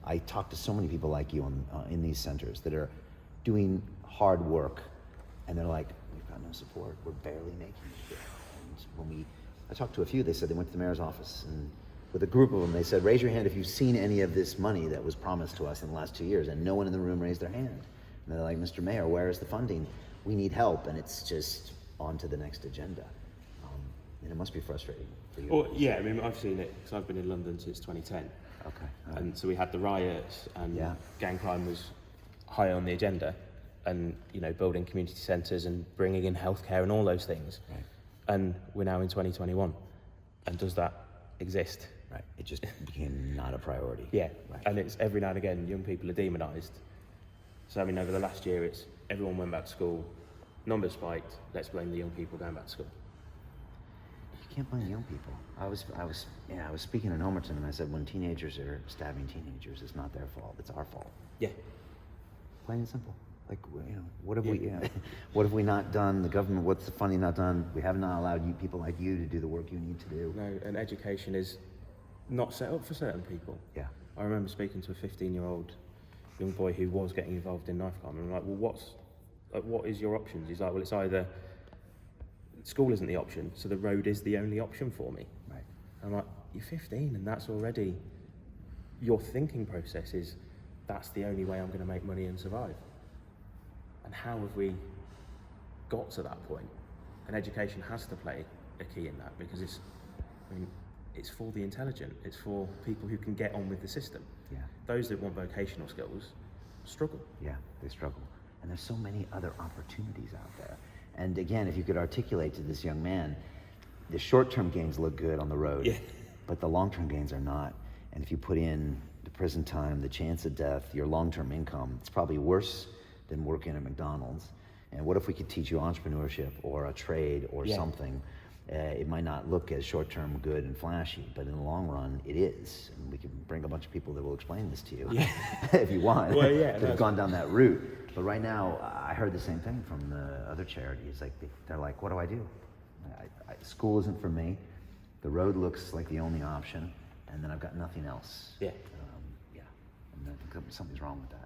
I talk to so many people like you in these centers that are doing hard work, and they're like, we've got no support, we're barely making it. And I talked to a few, they said they went to the mayor's office, and with a group of them, they said, raise your hand if you've seen any of this money that was promised to us in the last 2 years, and no one in the room raised their hand. And they're like, Mr. Mayor, where is the funding? We need help, and it's just on to the next agenda. And it must be frustrating for you. Well, yeah, I mean, I've seen it, because I've been in London since 2010. Okay. Right. And so we had the riots, and gang crime was high on the agenda, and, you know, building community centres and bringing in healthcare and all those things. Right. And we're now in 2021. And does that exist? Right. It just became not a priority. Yeah. Right. And it's every now and again, young people are demonised. So, I mean, over the last year, it's everyone went back to school, numbers spiked, let's blame the young people going back to school. You can't blame young people. I was speaking in Homerton, and I said, when teenagers are stabbing teenagers, it's not their fault, it's our fault. Yeah. Plain and simple. Like, you know, what have we not done? The government, what's the funding not done? We have not allowed you, people like you, to do the work you need to do. No, and education is not set up for certain people. Yeah. I remember speaking to a 15-year-old young boy who was getting involved in knife crime, and I'm like, well, what is your options? He's like, well, it's either school isn't the option, so the road is the only option for me. Right. I'm like, you're 15, and that's already your thinking process is that's the only way I'm going to make money and survive. And how have we got to that point? And education has to play a key in that, because it's for the intelligent, it's for people who can get on with the system. Yeah. Those that want vocational skills struggle. Yeah, they struggle. And there's so many other opportunities out there. And again, if you could articulate to this young man, the short-term gains look good on the road, but the long-term gains are not. And if you put in the prison time, the chance of death, your long-term income, it's probably worse than working at McDonald's. And what if we could teach you entrepreneurship or a trade or something? It might not look as short-term good and flashy, but in the long run, it is. And we can bring a bunch of people that will explain this to you if you want, well, that have gone down that route. But right now, I heard the same thing from the other charities. Like, they're like, what do I do? School isn't for me. The road looks like the only option, and then I've got nothing else. Yeah. And I think something's wrong with that.